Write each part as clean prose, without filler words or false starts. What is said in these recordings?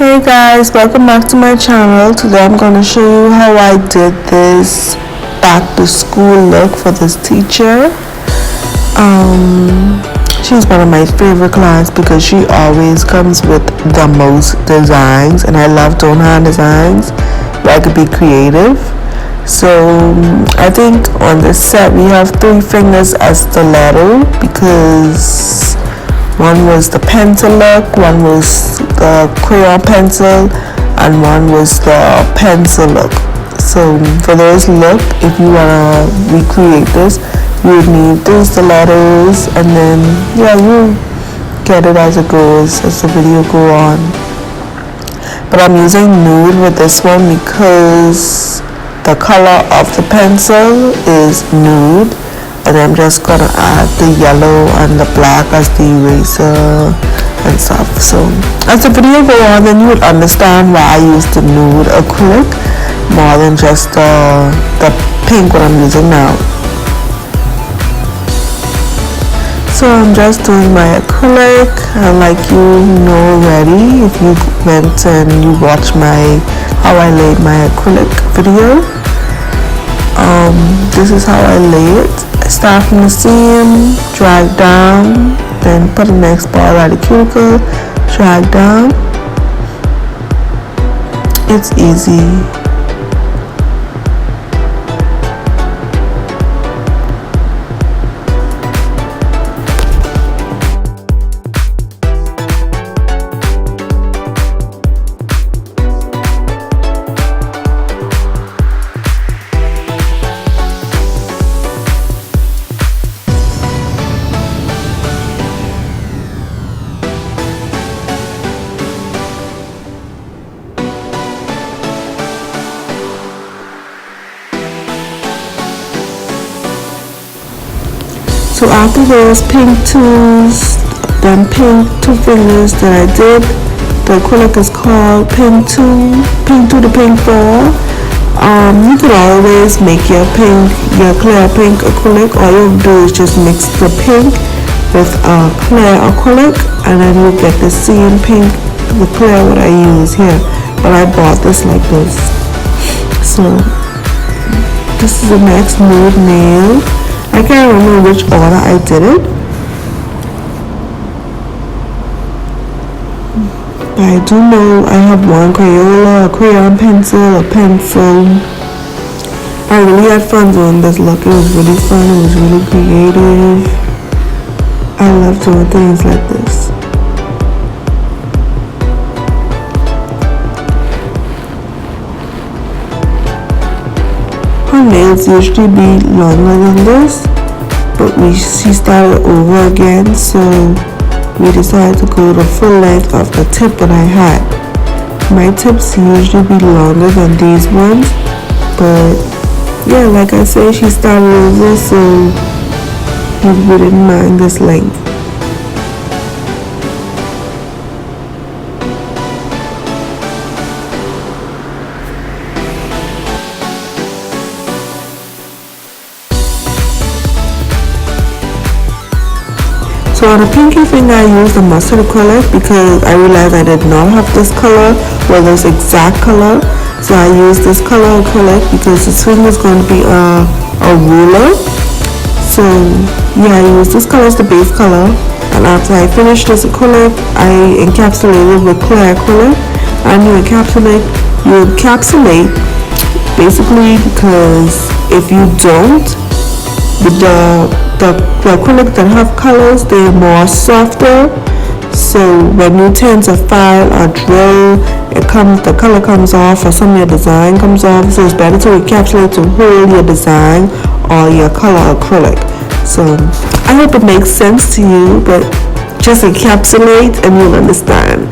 Hey guys, welcome back to my channel. Today I'm going to show you how I did this back to school look for this teacher. She's one of my favorite clients because she always comes with the most designs, and I love doing hand designs where I could be creative. So I think on this set we have 3 fingers as stiletto because one was the pencil look, one was the crayon pencil, and one was the pencil look. So for those look, if you wanna recreate this, you would need 3 stilettos, and then you get it as it goes, as the video go on. But I'm using nude with this one because the color of the pencil is nude, and I'm just gonna add the yellow and the black as the eraser and stuff. So as the video go on, then you would understand why I use the nude acrylic more than just the pink what I'm using now. So I'm just doing my acrylic, and like you know already, if you went and you watched my how I laid my acrylic video, this is how I lay it. Start from the seam, drag down, then put the next ball at the cuticle, drag down. It's easy. So after those pink 2s, then pink 2 fingers that I did, the acrylic is called pink 2 to pink 4. You could always make your clear pink acrylic. All you do is just mix the pink with a clear acrylic, and then you get the same pink, the clear what I use here. But I bought this like this. So this is the next nude nail. I can't remember which order I did it, but I do know I have one Crayola, a crayon pencil, a pencil. I really had fun doing this look. It was really fun. It was really creative. I love doing things like this. Her nails usually be longer than this, but she started over again, so we decided to go the full length of the tip that I had. My tips usually be longer than these ones, but like I said, she started over, so we didn't mind this length. So on the pinky finger I used the mustard acrylic because I realized I did not have this color, this exact color. So I used this color acrylic because this finger is going to be a ruler. So I used this color as the base color, and after I finished this acrylic, I encapsulated with clear acrylic. And you encapsulate basically, because if you don't, with the acrylic that have colors, they're more softer. So when you tend to file or drill, the color comes off, or some of your design comes off. So it's better to encapsulate to hold your design or your color acrylic. So I hope it makes sense to you, but just encapsulate and you'll understand.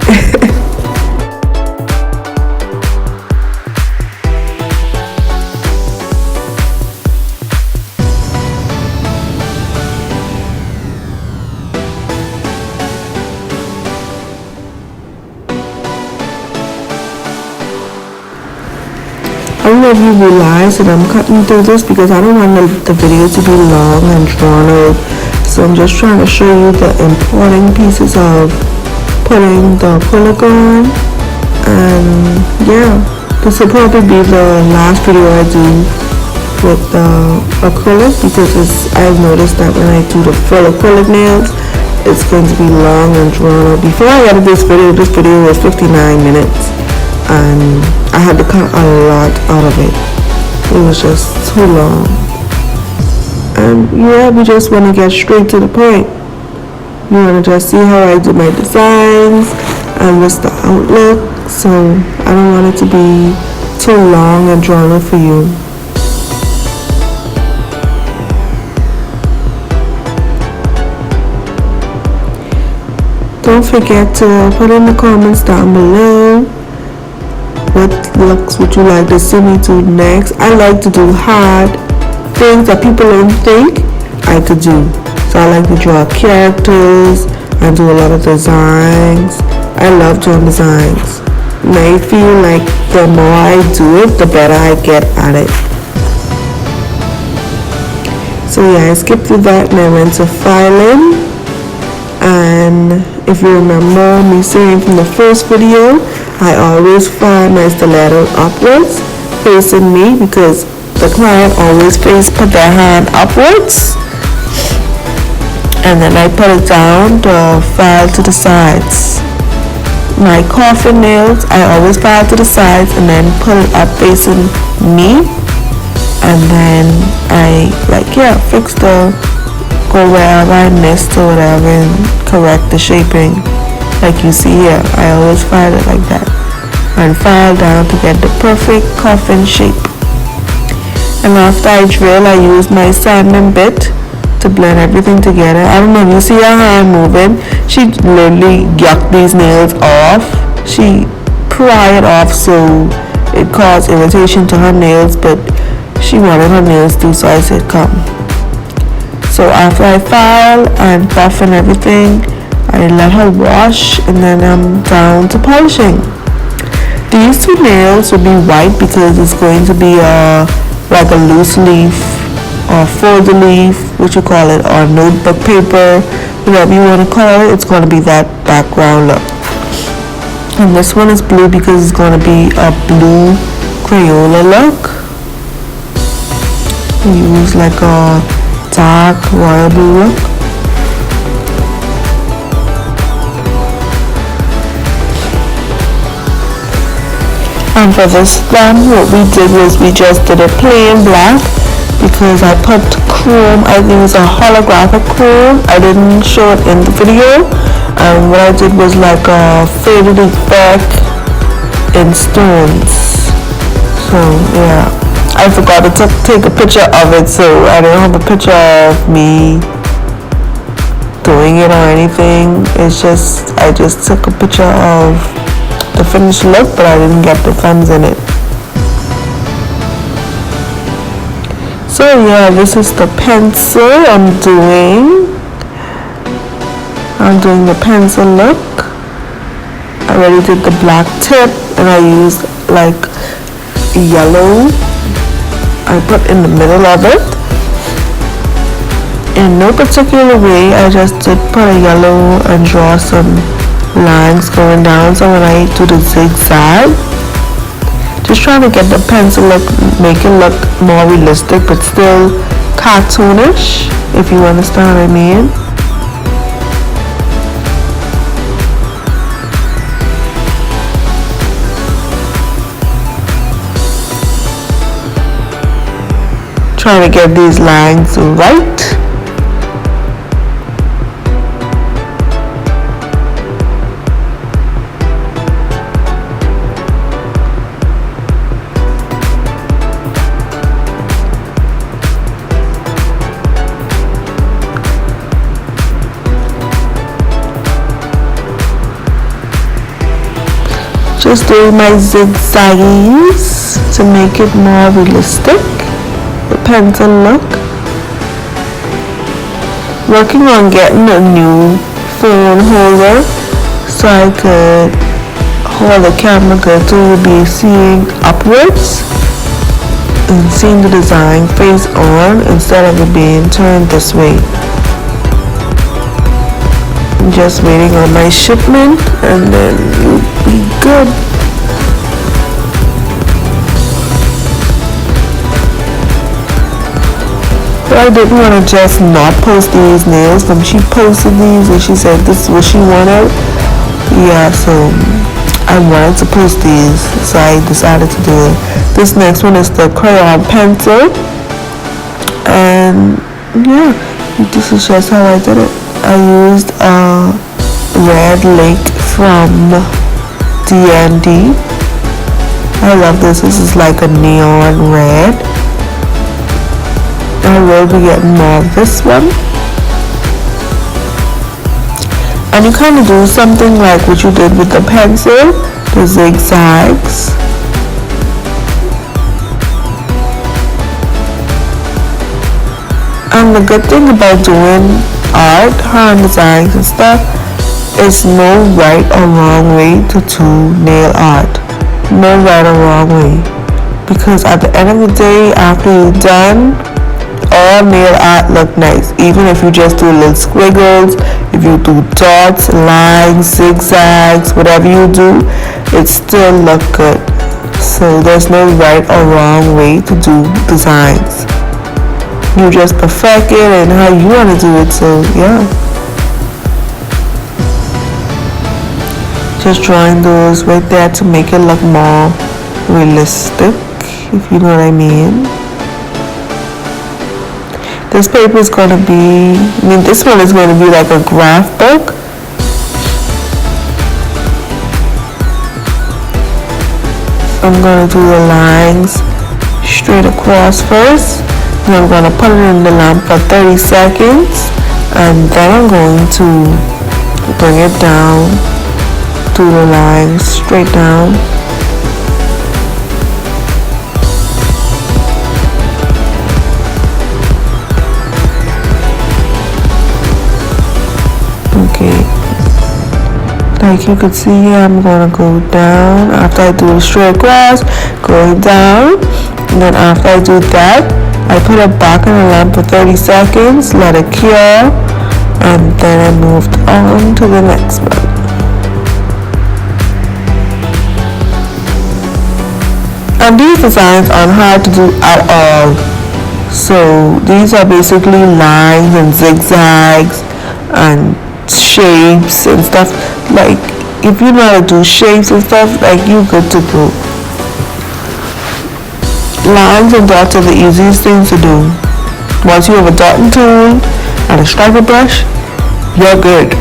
I don't know if you realize that I'm cutting through this because I don't want the video to be long and drawn out. So I'm just trying to show you the important pieces of putting the acrylic on And yeah, this will probably be the last video I do with the acrylic, because I've noticed that when I do the full acrylic nails, it's going to be long and drawn out. Before I edited this video was 59 minutes, and I had to cut a lot out of it. It was just too long. And yeah, we just want to get straight to the point. You want to just see how I do my designs and what's the outlook. So I don't want it to be too long and drawn out for you. Don't forget to put in the comments down below what looks would you like to see me do next. I like to do hard things that people don't think I could do. So I like to draw characters and do a lot of designs. I love drawing designs. And I feel like the more I do it, the better I get at it. So yeah, I skipped through that and I went to filing. And if you remember me saying from the first video, I always file my stiletto upwards facing me, because the client always put their hand upwards, and then I put it down to file to the sides. My coffin nails, I always file to the sides and then put it up facing me, and then I fix the, go wherever I missed or whatever and correct the shaping. Like you see here, I always file it like that and file down to get the perfect coffin shape. And after I drill, I use my sanding bit to blend everything together. I don't know if you see her hand moving. She literally yucked these nails off. She pry it off so it caused irritation to her nails, but she wanted her nails too, so I said come. So after I file and buff and everything, I let her wash, and then I'm down to polishing. These two nails will be white because it's going to be like a loose leaf or folder leaf, what you call it, or notebook paper, whatever you want to call it. It's going to be that background look. And this one is blue because it's going to be a blue Crayola look. We use like a dark royal blue look. And for this one, what we did was we just did a plain black, because I put chrome, I think it's a holographic chrome. I didn't show it in the video. And what I did was like a faded effect in stones. So yeah, I forgot to take a picture of it, so I don't have a picture of me doing it or anything. It's just, I just took a picture of the finished look, but I didn't get the thumbs in it. So yeah, this is the pencil I'm doing the pencil look. I already did the black tip, and I used like yellow. I put in the middle of it in no particular way. I just did put a yellow and draw some lines going down. So when I do the zigzag, just trying to get the pencil look, make it look more realistic but still cartoonish, if you understand what I mean. Trying to get these lines right. Just doing my zigzags to make it more realistic. The pencil look. Working on getting a new phone holder so I could hold the camera good, so you'll be seeing upwards and seeing the design face on instead of it being turned this way. I'm just waiting on my shipment and then you'll be good. I didn't want to just not post these nails. When she posted these and she said this is what she wanted, yeah, so I wanted to post these, so I decided to do it. This next one is the crayon pencil, and yeah, this is just how I did it. I used a red lake from D&D. I love this. This is like a neon red. I will be getting more of this one. And you kind of do something like what you did with the pencil, the zigzags. And the good thing about doing art, hand designs and stuff, is no right or wrong way to do nail art. No right or wrong way. Because at the end of the day, after you're done, all nail art look nice. Even if you just do little squiggles, if you do dots, lines, zigzags, whatever you do, it still look good. So there's no right or wrong way to do designs. You just perfect it and how you want to do it. So yeah, just drawing those right there to make it look more realistic, if you know what I mean. This paper is going to be, this one is going to be like a graph book. I'm going to do the lines straight across first. Then I'm going to put it in the lamp for 30 seconds. And then I'm going to bring it down, do the lines straight down. Okay, like you could see here, I'm gonna go down after I do the straight across, going down, and then after I do that, I put it back in the lamp for 30 seconds, let it cure, and then I moved on to the next one. And these designs aren't hard to do at all. So these are basically lines and zigzags and shapes and stuff. Like if you know how to do shapes and stuff, like you good to go. Lines and dots are the easiest things to do. Once you have a dotting tool and a striker brush, you're good.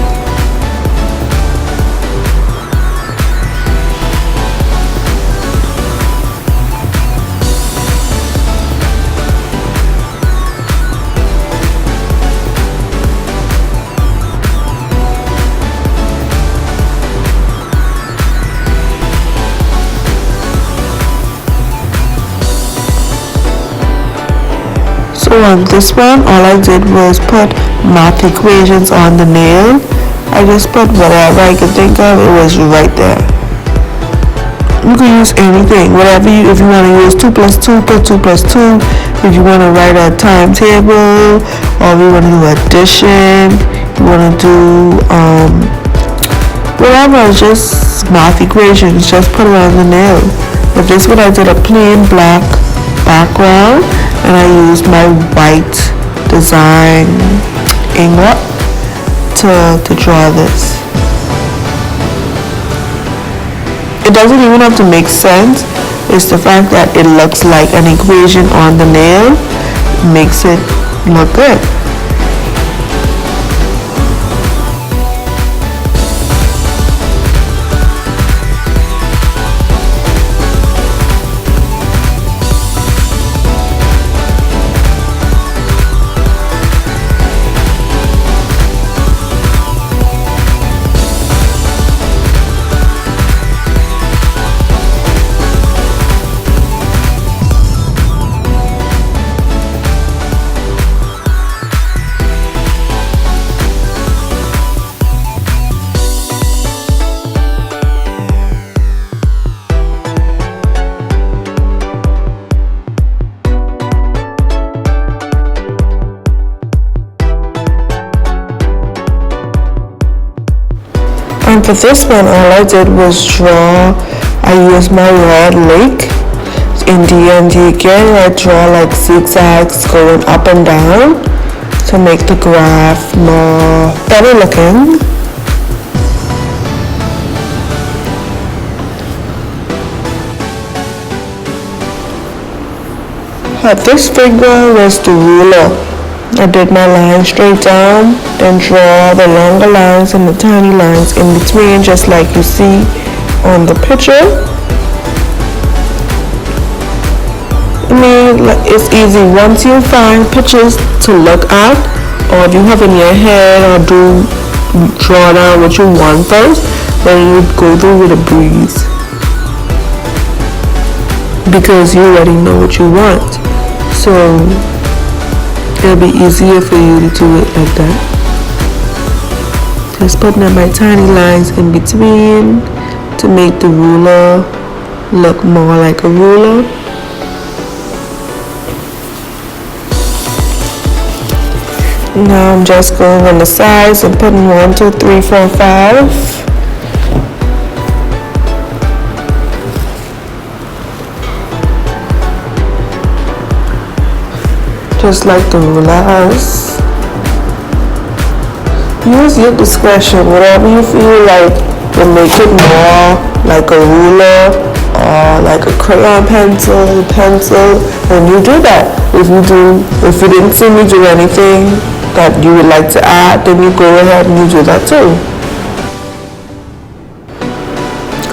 So on this one, all I did was put math equations on the nail. I just put whatever I could think of, it was right there. You can use anything, whatever if you want to use 2 plus 2, put 2 plus 2. If you want to write a timetable, or if you want to do addition, you want to do whatever, just math equations, just put it on the nail. But this one I did a plain black background, and I used my white design ingot to draw this. It doesn't even have to make sense. It's the fact that it looks like an equation on the nail makes it look good. And for this one, all I did was draw. I used my red lake. in DMG again, I draw like zigzags going up and down to make the graph more better looking. This finger was the ruler. I did my line straight down, then draw the longer lines and the tiny lines in between, just like you see on the picture. I mean, it's easy. Once you find pictures to look at, or if you have in your head, or draw down what you want first, then you go through with a breeze, because you already know what you want. So it'll be easier for you to do it like that. Just putting up my tiny lines in between to make the ruler look more like a ruler. Now I'm just going on the sides and putting 1, 2, 3, 4, 5. Just like the ruler has. Use your discretion. Whatever you feel like will make it more like a ruler or like a crayon pencil, then you do that. If you didn't see me do anything that you would like to add, then you go ahead and you do that too.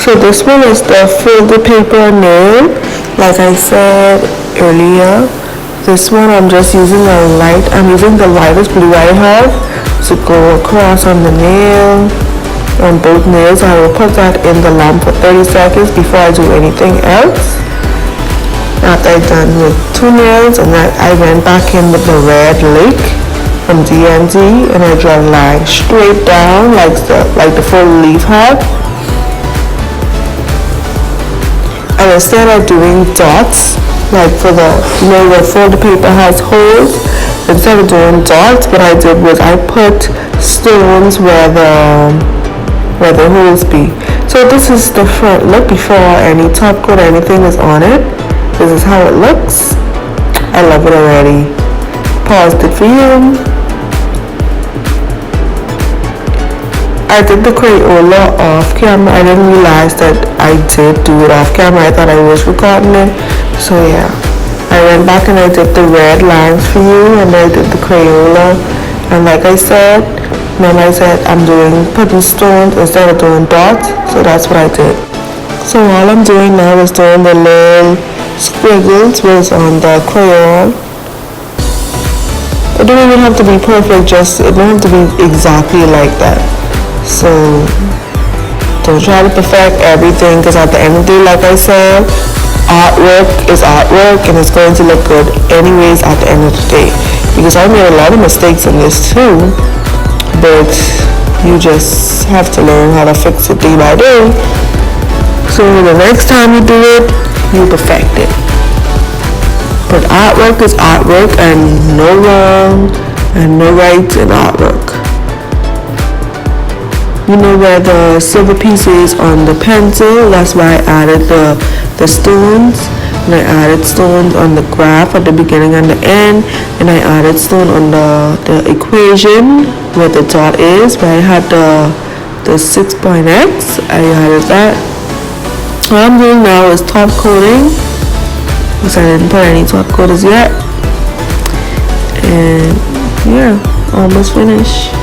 So this one is the folded paper nail. Like I said earlier, this one I'm just using I'm using the lightest blue I have to go across on the nail, on both nails. I will put that in the lamp for 30 seconds before I do anything else. After I'm done with 2 nails, and I went back in with the red lake from DMG, and I draw a line straight down like the full leaf had. And instead of doing dots, like for the, where folded paper has holes, instead of doing dots, what I did was I put stones where the holes be. So this is the front look before any top coat or anything is on it. This is how it looks. I love it already. Paused it for you. I did the Crayola off camera. I didn't realize that I did do it off camera. I thought I was recording it. So yeah, I went back and I did the red lines for you, and I did the Crayola. And like I said, I'm putting stones instead of doing dots. So that's what I did. So all I'm doing now is doing the little squiggles was on the crayon. It don't even have to be perfect, it don't have to be exactly like that. So don't try to perfect everything, because at the end of the day, like I said, artwork is artwork, and it's going to look good anyways at the end of the day. Because I made a lot of mistakes in this too, but you just have to learn how to fix it day by day. So the next time you do it, you perfect it. But artwork is artwork, and no wrong and no right in artwork. You know where the silver piece is on the pencil, that's why I added the stones. And I added stones on the graph at the beginning and the end, and I added stone on the equation where the dot is, where I had the 6.x. I added that. What I'm doing now is top coating, because I didn't put any top coaters yet. And yeah, almost finished.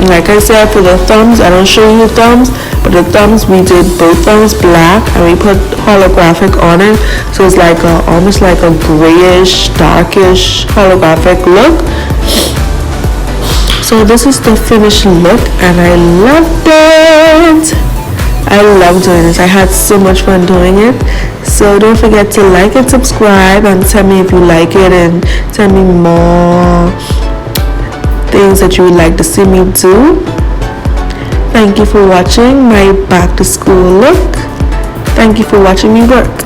Like I said, for the thumbs, I don't show you the thumbs, but the thumbs, we did both thumbs black, and we put holographic on it, so it's like almost like a grayish, darkish holographic look. So this is the finished look, and I loved it. I love doing this. I had so much fun doing it. So don't forget to like and subscribe, and tell me if you like it, and tell me more things that you would like to see me do. Thank you for watching my back to school look. Thank you for watching me work.